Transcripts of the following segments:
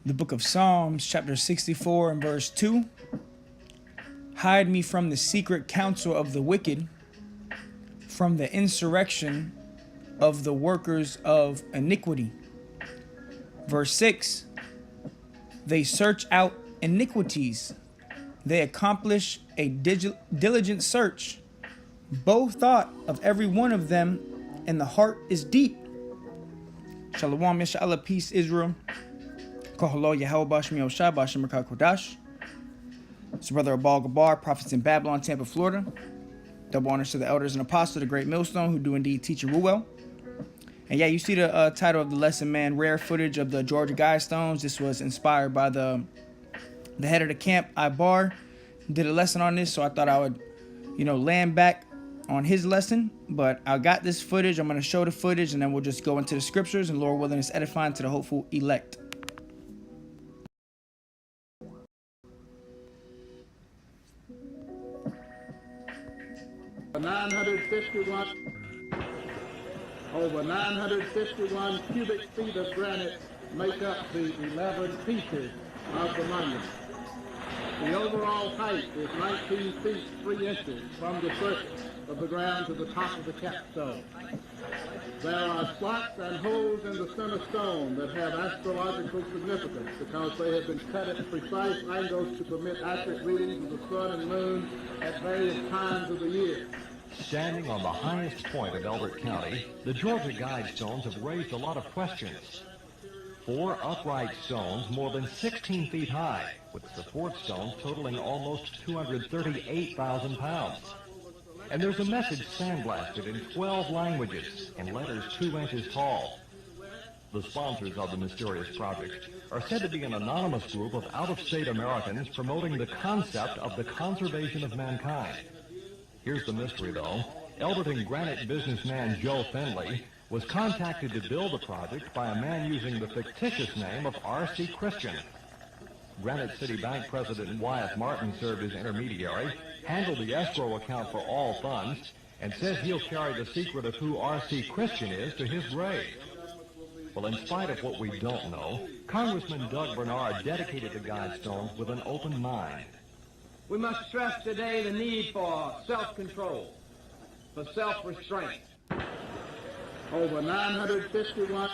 The book of Psalms, chapter 64 and verse 2. Hide me from the secret counsel of the wicked, from the insurrection of the workers of iniquity. Verse 6. They search out iniquities. They accomplish a diligent search. Both thought of every one of them, and the heart is deep. Shalom, Yashala, peace, Israel. Kohalo, Yahweh, Bashmi, Oshai, Bashim, Merkah, Kodash. It's brother Abal Gabar, prophets in Babylon, Tampa, Florida. Double honors to the elders and apostles of the great millstone who do indeed teach and rule well. And yeah, you see the title of the lesson, man, rare footage of the Georgia Guidestones. This was inspired by the head of the camp, Ibar, did a lesson on this, so I thought I would, land back on his lesson. But I got this footage. I'm going to show the footage, and then we'll just go into the scriptures, and Lord willing, it's edifying to the hopeful elect. Over 951 cubic feet of granite make up the 11 pieces of the monument. The overall height is 19 feet 3 inches from the surface of the ground to the top of the capstone. There are slots and holes in the center stone that have astrological significance because they have been cut at precise angles to permit accurate readings of the sun and moon at various times of the year. Standing on the highest point of Elbert County, the Georgia Guidestones have raised a lot of questions. 4 upright stones more than 16 feet high, with support stones totaling almost 238,000 pounds. And there's a message sandblasted in 12 languages in letters 2 inches tall. The sponsors of the mysterious project are said to be an anonymous group of out-of-state Americans promoting the concept of the conservation of mankind. Here's the mystery, though. Elberton granite businessman Joe Finley was contacted to build the project by a man using the fictitious name of R.C. Christian. Granite City Bank President Wyatt Martin served as intermediary, handled the escrow account for all funds, and says he'll carry the secret of who R.C. Christian is to his grave. Well, in spite of what we don't know, Congressman Doug Bernard dedicated the Guidestones with an open mind. We must stress today the need for self-control, for self-restraint. Over 951.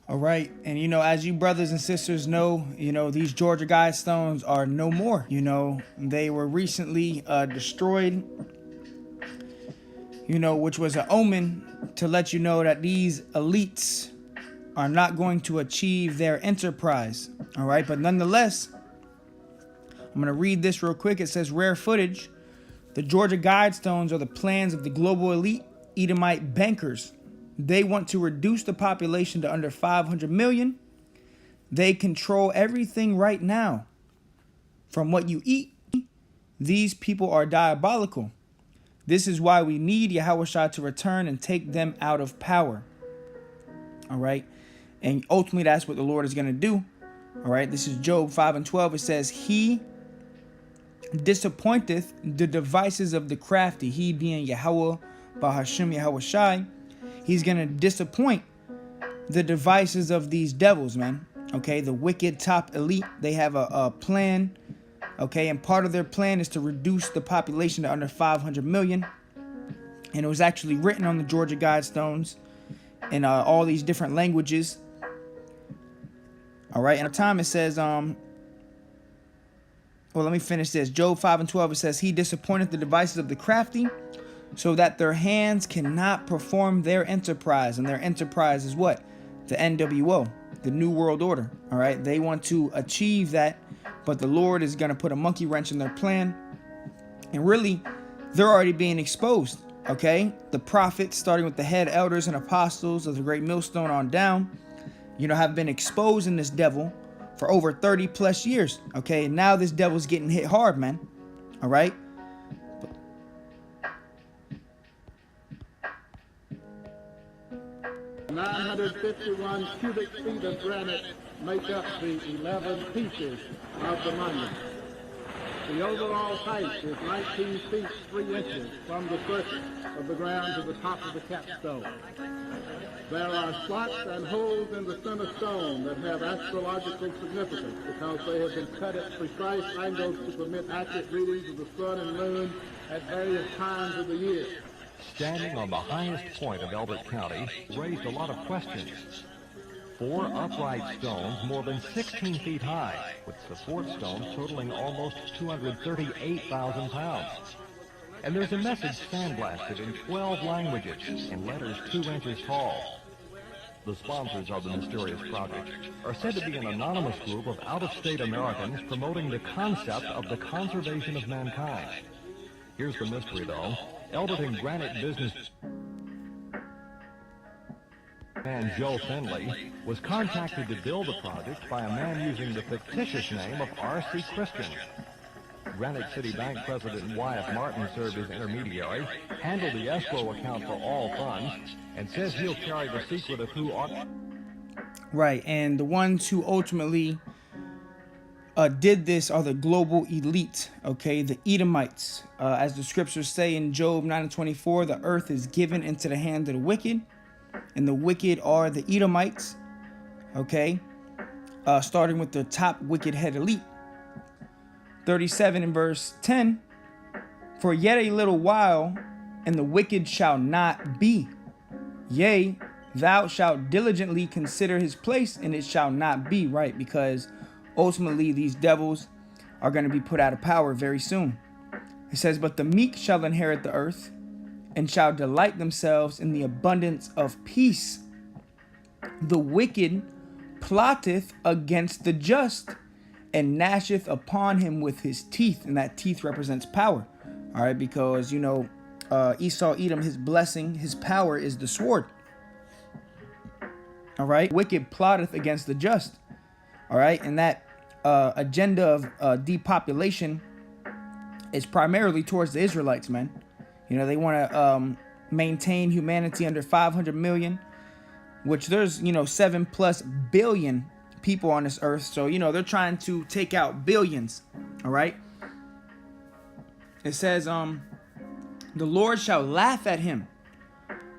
All right. And, as you brothers and sisters know, these Georgia Guidestones are no more. They were recently destroyed, which was an omen to let you know that these elites are not going to achieve their enterprise. All right. But nonetheless, I'm going to read this real quick. It says, rare footage. The Georgia Guidestones are the plans of the global elite Edomite bankers. They want to reduce the population to under 500 million. They control everything right now. From what you eat, these people are diabolical. This is why we need Yahushua to return and take them out of power. All right. And ultimately, that's what the Lord is going to do. All right. This is Job 5 and 12. It says, he disappointeth the devices of the crafty. He being Yahweh, Bahashim Yahushai. He's going to disappoint the devices of these devils, man. Okay, the wicked top elite, they have a plan. Okay, and part of their plan is to reduce the population to under 500 million. And it was actually written on the Georgia Guidestones in all these different languages. All right, and at the time it says, well, let me finish this. Job 5 and 12, it says, he disappointed the devices of the crafty so that their hands cannot perform their enterprise. And their enterprise is what? The NWO, the New World Order. All right. They want to achieve that, but the Lord is going to put a monkey wrench in their plan. And really, they're already being exposed. Okay. The prophets, starting with the head elders and apostles of the great millstone on down, have been exposing this devil for over 30 plus years. Okay. And now this devil's getting hit hard, man. All right. 951 cubic feet of granite make up the 11 pieces of the monument. The overall height is 19 feet 3 inches from the surface of the ground to the top of the capstone. There are slots and holes in the center stone that have astrological significance because they have been cut at precise angles to permit accurate readings of the sun and moon at various times of the year. Standing on the highest point of Elbert County raised a lot of questions. 4 upright stones more than 16 feet high, with support stones totaling almost 238,000 pounds. And there's a message sandblasted in 12 languages in letters 2 inches tall. The sponsors of the mysterious project are said to be an anonymous group of out-of-state Americans promoting the concept of the conservation of mankind. Here's the mystery, though. Elbert and Granite businessman Joe Finley was contacted to build the project by a man using the fictitious name of R.C. Christian. Granite City Bank President Wyatt Martin served as intermediary, handled the escrow account for all funds, and says he'll carry the secret of who ought... Right, and the ones who ultimately did this are the global elite, okay, the Edomites. As the scriptures say in Job 9:24, the earth is given into the hand of the wicked, and the wicked are the Edomites, okay, starting with the top wicked head elite. 37 in verse 10, for yet a little while, and the wicked shall not be. Yea, thou shalt diligently consider his place, and it shall not be. Right, because ultimately these devils are going to be put out of power very soon. It says, but the meek shall inherit the earth, and shall delight themselves in the abundance of peace. The wicked plotteth against the just, and gnasheth upon him with his teeth. And that teeth represents power. All right, because, you know, Esau, Edom, his blessing, his power is the sword. All right, wicked plotteth against the just. All right, and that agenda of depopulation is primarily towards the Israelites, man. You know, they want to maintain humanity under 500 million, which there's, you know, 7+ billion people on this earth. So, you know, they're trying to take out billions. All right. It says, the Lord shall laugh at him,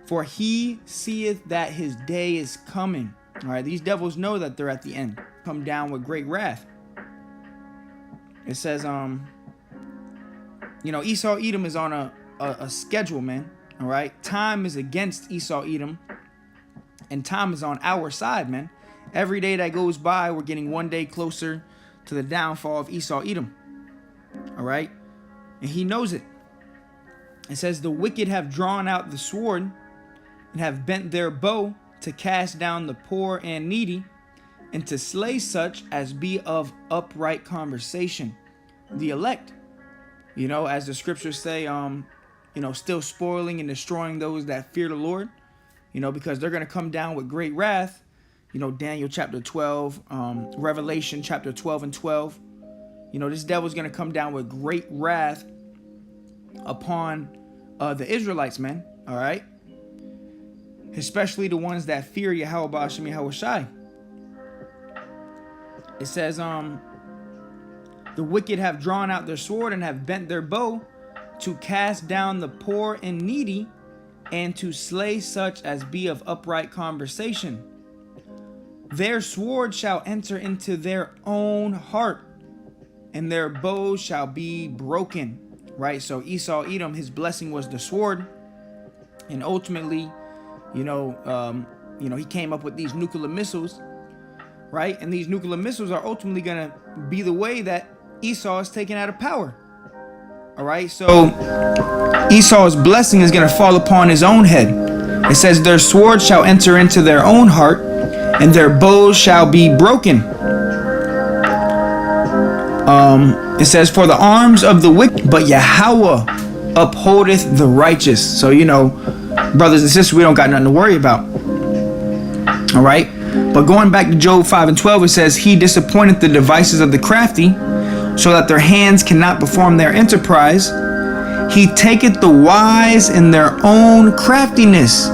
for he seeth that his day is coming. All right. These devils know that they're at the end. Come down with great wrath. It says, you know, Esau, Edom is on a schedule, man. All right. Time is against Esau, Edom, and time is on our side, man. Every day that goes by, we're getting one day closer to the downfall of Esau, Edom. All right. And he knows it. It says, the wicked have drawn out the sword and have bent their bow to cast down the poor and needy, and to slay such as be of upright conversation. The elect, you know, as the scriptures say, you know, still spoiling and destroying those that fear the Lord, you know, because they're going to come down with great wrath. You know, Daniel chapter 12, Revelation chapter 12 and 12. You know, this devil's going to come down with great wrath upon the Israelites, man. All right. Especially the ones that fear Yahweh Ba'ashem Yahweh Shai. It says, the wicked have drawn out their sword and have bent their bow to cast down the poor and needy, and to slay such as be of upright conversation. Their sword shall enter into their own heart, and their bows shall be broken. Right? So Esau, Edom, his blessing was the sword. And ultimately, you know, he came up with these nuclear missiles. Right? And these nuclear missiles are ultimately going to be the way that Esau is taken out of power. All right? So Esau's blessing is going to fall upon his own head. It says, their sword shall enter into their own heart, and their bows shall be broken. It says, for the arms of the wicked, but Yahweh upholdeth the righteous. So, you know, brothers and sisters, we don't got nothing to worry about. All right. But going back to Job 5 and 12, it says, he disappointed the devices of the crafty, so that their hands cannot perform their enterprise. He taketh the wise in their own craftiness.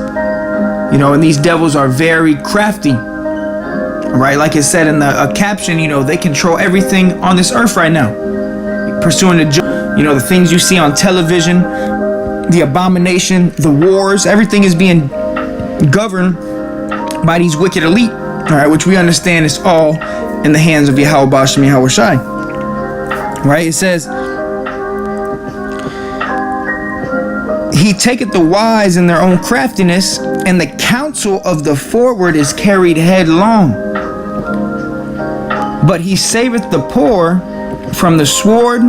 You know, and these devils are very crafty. Right? Like it said in the caption, you know, they control everything on this earth right now. Pursuing the, you know, the things you see on television, the abomination, the wars, everything is being governed by these wicked elite, all right, which we understand is all in the hands of Yahweh Bashem Yahweh Shai. Right? It says, he taketh the wise in their own craftiness, and the counsel of the forward is carried headlong. But he saveth the poor from the sword,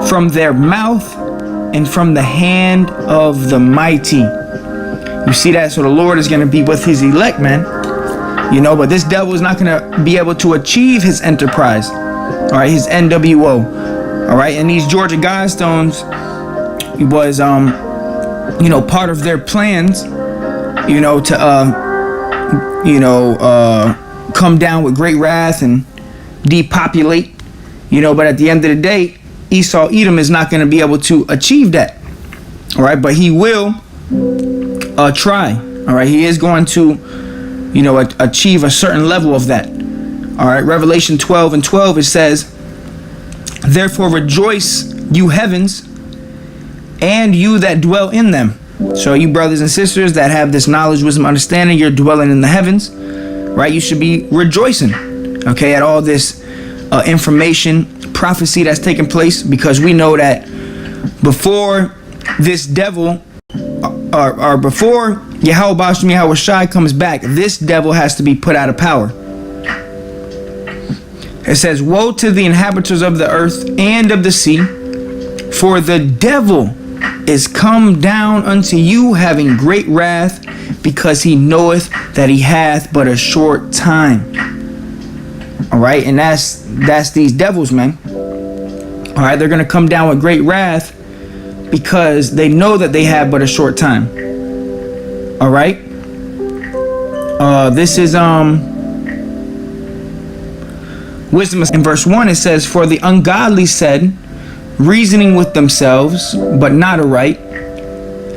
from their mouth, and from the hand of the mighty. You see that? So the Lord is going to be with his elect, man. You know, but this devil is not going to be able to achieve his enterprise. All right, his NWO. All right, and these Georgia Guidestones was, you know, part of their plans, you know, to, come down with great wrath and depopulate, you know, but at the end of the day, Esau Edom is not going to be able to achieve that. All right, but he will try. All right, he is going to, you know, achieve a certain level of that. All right, Revelation 12:12, it says, therefore rejoice, you heavens, and you that dwell in them. So you brothers and sisters that have this knowledge, wisdom, understanding, you're dwelling in the heavens, right? You should be rejoicing, okay, at all this information, prophecy that's taking place, because we know that before this devil, or before Yahweh Bashem Yahweh Shai comes back, this devil has to be put out of power. It says, woe to the inhabitants of the earth and of the sea, for the devil is come down unto you, having great wrath, because he knoweth that he hath but a short time. All right, and that's these devils, man. All right, they're gonna come down with great wrath because they know that they have but a short time. All right. This is wisdom in verse 1. It says, for the ungodly said, reasoning with themselves, but not aright,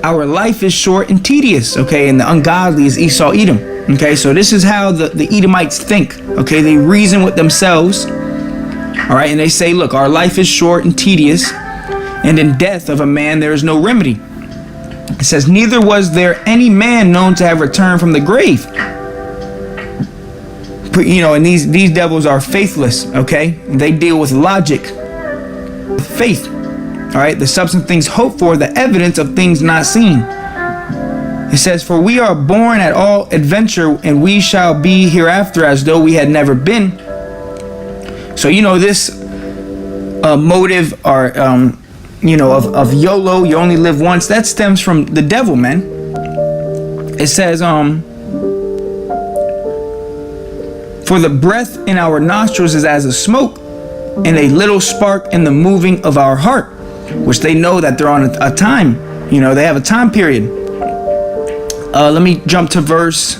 our life is short and tedious. Okay, and the ungodly is Esau Edom. Okay, so this is how the Edomites think. Okay, they reason with themselves. All right, and they say, look, our life is short and tedious, and in death of a man there is no remedy. It says, neither was there any man known to have returned from the grave. But, you know, and these devils are faithless. Okay, they deal with logic, with faith. All right, the substance of things hoped for, the evidence of things not seen. It says, for we are born at all adventure, and we shall be hereafter as though we had never been. So, you know, this motive, or you know, of YOLO, you only live once, that stems from the devil, man. It says, for the breath in our nostrils is as a smoke, and a little spark in the moving of our heart, which they know that they're on a time, you know, they have a time period. Let me jump to verse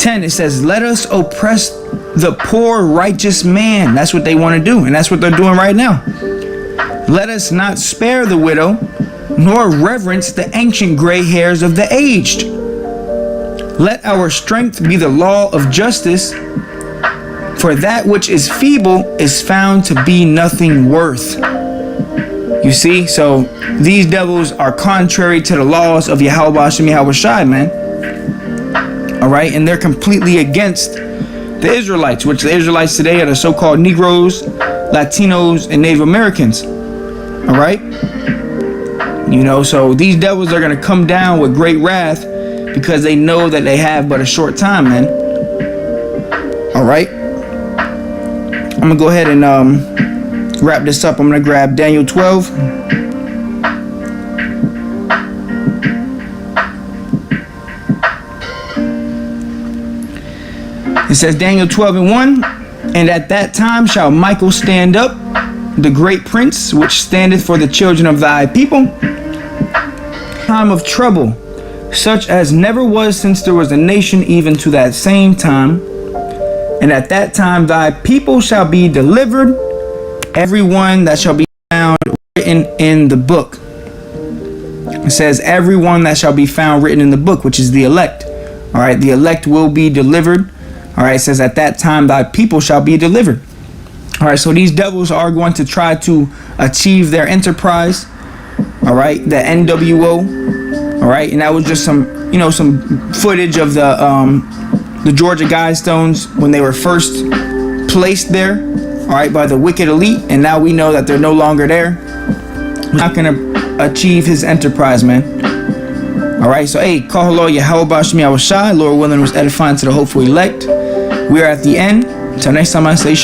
10. It says, let us oppress the poor righteous man. That's what they want to do, and that's what they're doing right now. Let us not spare the widow, nor reverence the ancient gray hairs of the aged. Let our strength be the law of justice, for that which is feeble is found to be nothing worth. You see, so these devils are contrary to the laws of Yahweh Bashem Yahweh Shai, man. All right, and they're completely against the Israelites, which the Israelites today are the so-called Negroes, Latinos, and Native Americans. All right, you know, so these devils are going to come down with great wrath because they know that they have but a short time, man. All right, I'm gonna go ahead and wrap this up. I'm gonna grab Daniel 12. It says, Daniel 12:1, and at that time shall Michael stand up, the great prince, which standeth for the children of thy people, time of trouble, such as never was since there was a nation, even to that same time. And at that time thy people shall be delivered, every one that shall be found written in the book. It says, everyone that shall be found written in the book, which is the elect. All right, the elect will be delivered. All right, it says, at that time thy people shall be delivered. All right, so these devils are going to try to achieve their enterprise. All right, the NWO. All right, and that was just some you know, some footage of the Georgia Guidestones when they were first placed there, all right, by the wicked elite, and now we know that they're no longer there. We're not gonna achieve his enterprise, man. All right, so hey, call hello, Yahweh Bashmi Awashai, Lord willing, was edifying to the hopeful elect. We are at the end. Till next time, I say shalom.